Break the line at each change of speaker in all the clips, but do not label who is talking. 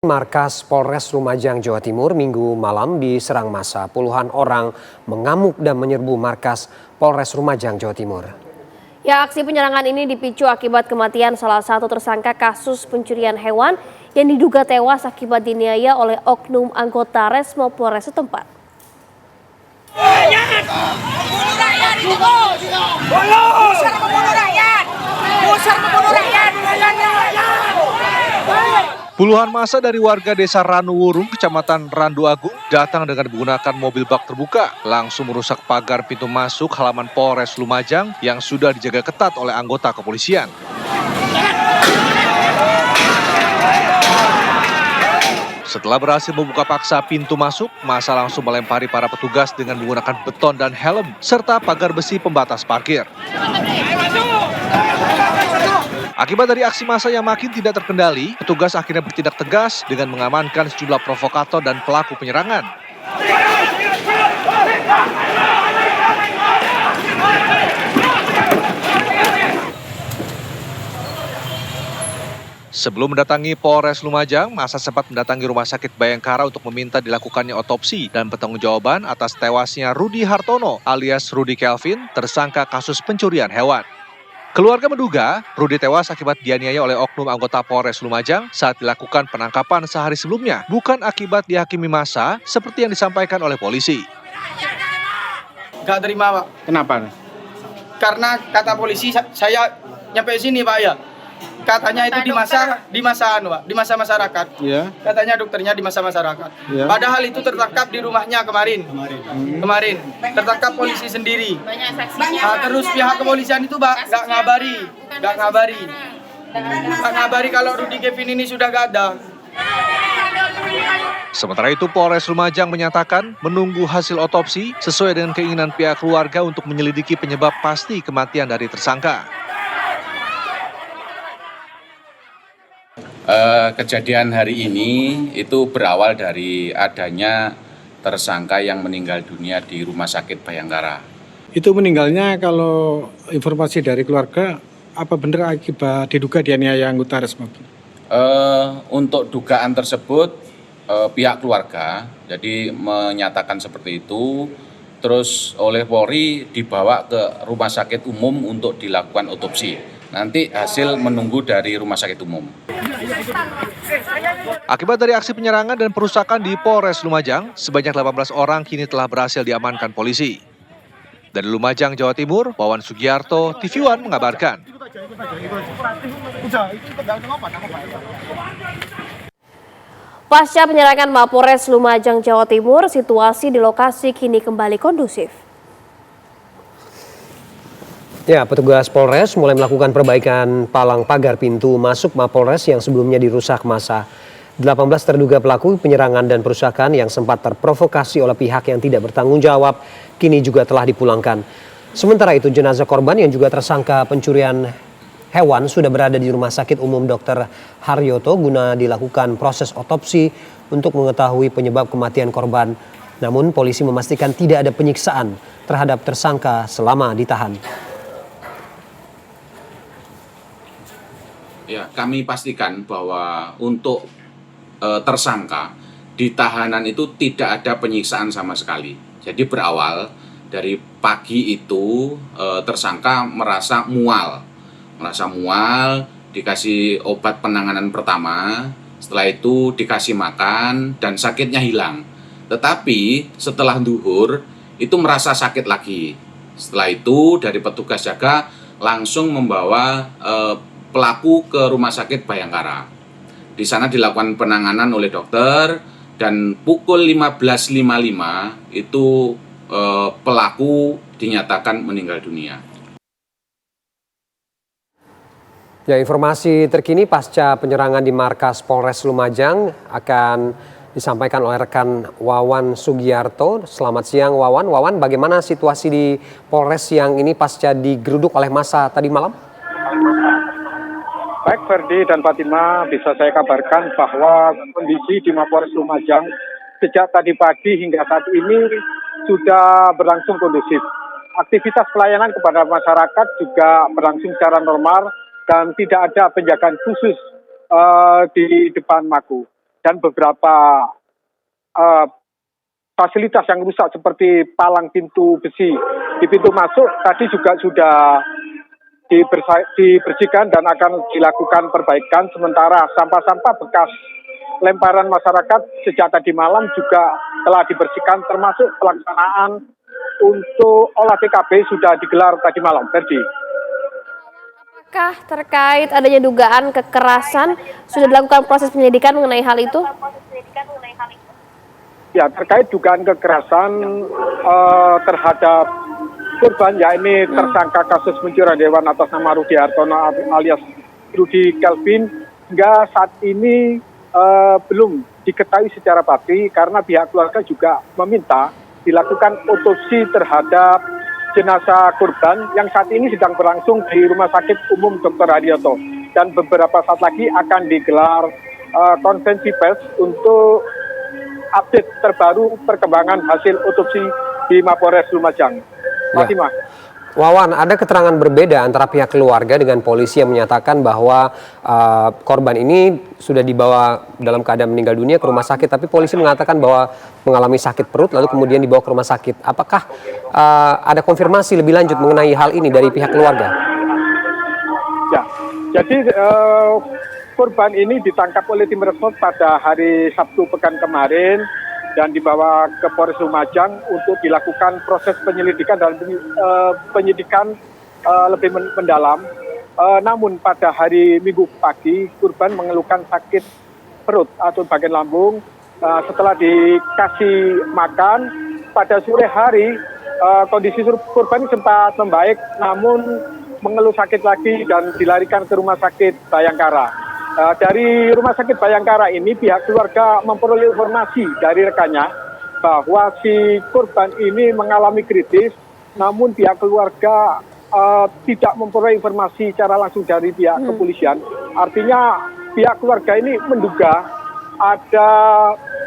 Markas Polres Lumajang, Jawa Timur, Minggu malam diserang massa. Puluhan orang mengamuk dan menyerbu markas Polres Lumajang, Jawa Timur.
Ya, aksi penyerangan ini dipicu akibat kematian salah satu tersangka kasus pencurian hewan yang diduga tewas akibat diniaya oleh oknum anggota Resmo Polres setempat.
Puluhan massa dari warga desa Ranuwurung, kecamatan Randu Agung, datang dengan menggunakan mobil bak terbuka, langsung merusak pagar pintu masuk halaman Polres Lumajang yang sudah dijaga ketat oleh anggota kepolisian. Setelah berhasil membuka paksa pintu masuk, massa langsung melempari para petugas dengan menggunakan beton dan helm, serta pagar besi pembatas parkir. Akibat dari aksi massa yang makin tidak terkendali, petugas akhirnya bertindak tegas dengan mengamankan sejumlah provokator dan pelaku penyerangan. Sebelum mendatangi Polres Lumajang, massa sempat mendatangi Rumah Sakit Bayangkara untuk meminta dilakukannya otopsi dan pertanggungjawaban atas tewasnya Rudi Hartono alias Rudi Kelvin, tersangka kasus pencurian hewan. Keluarga menduga Rudi tewas akibat dianiaya oleh oknum anggota Polres Lumajang saat dilakukan penangkapan sehari sebelumnya, bukan akibat dihakimi massa seperti yang disampaikan oleh polisi.
Gak terima, Pak.
Kenapa?
Karena kata polisi saya nyampe sini, Pak, ya. Katanya itu di masa masyarakat.
Ya.
Katanya dokternya di masa masyarakat.
Ya.
Padahal itu tertangkap di rumahnya kemarin. Tertangkap polisi sendiri. Terus pihak kepolisian itu nggak ngabari kalau Rudi Kevin ini sudah gak ada.
Sementara itu, Polres Lumajang menyatakan menunggu hasil otopsi sesuai dengan keinginan pihak keluarga untuk menyelidiki penyebab pasti kematian dari tersangka.
Kejadian hari ini itu berawal dari adanya tersangka yang meninggal dunia di Rumah Sakit Bayangkara.
Itu meninggalnya kalau informasi dari keluarga, apa benar akibat diduga dianiaya anggota Resmo?
Untuk dugaan tersebut pihak keluarga jadi menyatakan seperti itu, terus oleh Polri dibawa ke Rumah Sakit Umum untuk dilakukan otopsi. Nanti hasil menunggu dari Rumah Sakit Umum.
Akibat dari aksi penyerangan dan perusakan di Polres Lumajang, sebanyak 18 orang kini telah berhasil diamankan polisi. Dari Lumajang, Jawa Timur, Wawan Sugiarto, TV One mengabarkan.
Pasca penyerangan Mapolres Lumajang, Jawa Timur, situasi di lokasi kini kembali kondusif.
Ya, petugas Polres mulai melakukan perbaikan palang pagar pintu masuk Mapolres yang sebelumnya dirusak massa. 18 terduga pelaku penyerangan dan perusakan yang sempat terprovokasi oleh pihak yang tidak bertanggung jawab kini juga telah dipulangkan. Sementara itu, jenazah korban yang juga tersangka pencurian hewan sudah berada di Rumah Sakit Umum Dr. Haryoto guna dilakukan proses otopsi untuk mengetahui penyebab kematian korban. Namun polisi memastikan tidak ada penyiksaan terhadap tersangka selama ditahan.
Ya, kami pastikan bahwa untuk tersangka di tahanan itu tidak ada penyiksaan sama sekali. Jadi berawal dari pagi itu tersangka merasa mual, dikasih obat penanganan pertama, setelah itu dikasih makan dan sakitnya hilang. Tetapi setelah duhur itu merasa sakit lagi. Setelah itu dari petugas jaga langsung membawa pelaku ke Rumah Sakit Bayangkara. Di sana dilakukan penanganan oleh dokter dan pukul 15.55 itu pelaku dinyatakan meninggal dunia.
Ya, informasi terkini pasca penyerangan di markas Polres Lumajang akan disampaikan oleh rekan Wawan Sugiarto. Selamat siang, Wawan. Wawan, bagaimana situasi di Polres yang ini pasca digeruduk oleh massa tadi malam?
Baik, Ferdi dan Fatima, bisa saya kabarkan bahwa kondisi di Mapolres Lumajang sejak tadi pagi hingga saat ini sudah berlangsung kondusif. Aktivitas pelayanan kepada masyarakat juga berlangsung secara normal dan tidak ada penjagaan khusus di depan Maku. dan beberapa fasilitas yang rusak seperti palang pintu besi di pintu masuk tadi juga sudah dibersihkan dan akan dilakukan perbaikan. Sementara sampah-sampah bekas lemparan masyarakat sejak tadi malam juga telah dibersihkan, termasuk pelaksanaan untuk olah TKP sudah digelar tadi malam. Ferdi.
Apakah terkait adanya dugaan kekerasan sudah dilakukan proses penyelidikan mengenai hal itu?
Ya, terkait dugaan kekerasan terhadap korban, ya ini tersangka kasus pencurian hewan atas nama Rudi Hartono alias Rudi Kelvin, hingga saat ini belum diketahui secara pasti karena pihak keluarga juga meminta dilakukan otopsi terhadap jenazah korban yang saat ini sedang berlangsung di Rumah Sakit Umum Dr. Haryoto, dan beberapa saat lagi akan digelar konferensi pers untuk update terbaru perkembangan hasil otopsi di Mapolres Lumajang. Fatimah.
Wawan, ada keterangan berbeda antara pihak keluarga dengan polisi yang menyatakan bahwa korban ini sudah dibawa dalam keadaan meninggal dunia ke rumah sakit, tapi polisi mengatakan bahwa mengalami sakit perut lalu kemudian dibawa ke rumah sakit. Apakah ada konfirmasi lebih lanjut mengenai hal ini dari pihak keluarga?
Ya, jadi korban ini ditangkap oleh tim respons pada hari Sabtu pekan kemarin dan dibawa ke Polres Lumajang untuk dilakukan proses penyelidikan dan penyidikan lebih mendalam. Namun pada hari Minggu pagi korban mengeluhkan sakit perut atau bagian lambung. Setelah dikasih makan pada sore hari kondisi korban sempat membaik, namun mengeluh sakit lagi dan dilarikan ke Rumah Sakit Bayangkara. Dari Rumah Sakit Bayangkara ini pihak keluarga memperoleh informasi dari rekannya bahwa si korban ini mengalami kritis, namun pihak keluarga tidak memperoleh informasi secara langsung dari pihak kepolisian. Artinya pihak keluarga ini menduga ada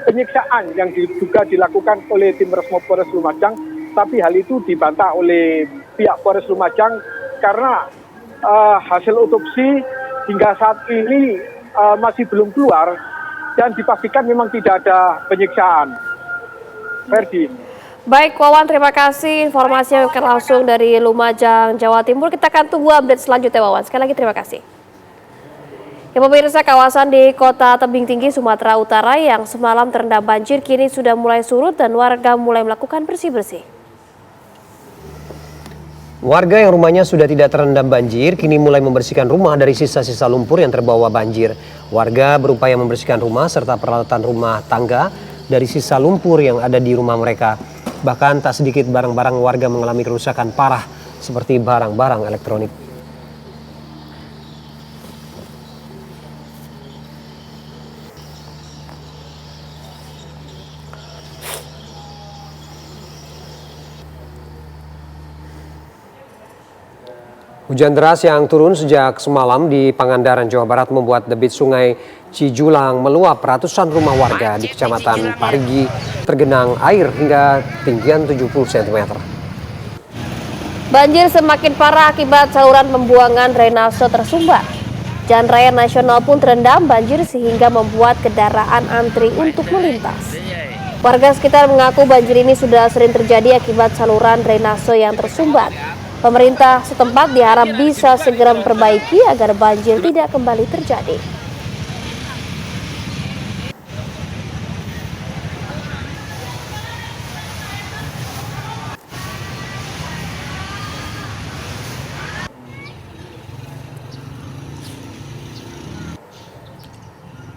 penyiksaan yang diduga dilakukan oleh tim Resmo Polres Lumajang, tapi hal itu dibantah oleh pihak Polres Lumajang karena hasil otopsi hingga saat ini masih belum keluar dan dipastikan memang tidak ada penyiksaan. Ferdi.
Baik, Wawan, terima kasih informasinya langsung dari Lumajang, Jawa Timur. Kita akan tunggu update selanjutnya, Wawan. Sekali lagi terima kasih. Ya, pemirsa, kawasan di Kota Tebing Tinggi, Sumatera Utara yang semalam terendam banjir kini sudah mulai surut dan warga mulai melakukan bersih-bersih.
Warga yang rumahnya sudah tidak terendam banjir kini mulai membersihkan rumah dari sisa-sisa lumpur yang terbawa banjir. Warga berupaya membersihkan rumah serta peralatan rumah tangga dari sisa lumpur yang ada di rumah mereka. Bahkan tak sedikit barang-barang warga mengalami kerusakan parah seperti barang-barang elektronik. Hujan deras yang turun sejak semalam di Pangandaran, Jawa Barat membuat debit sungai Cijulang meluap. Ratusan rumah warga di Kecamatan Parigi tergenang air hingga ketinggian 70 cm.
Banjir semakin parah akibat saluran pembuangan drainase tersumbat. Jalan raya nasional pun terendam banjir sehingga membuat kendaraan antri untuk melintas. Warga sekitar mengaku banjir ini sudah sering terjadi akibat saluran drainase yang tersumbat. Pemerintah setempat diharap bisa segera memperbaiki agar banjir tidak kembali terjadi.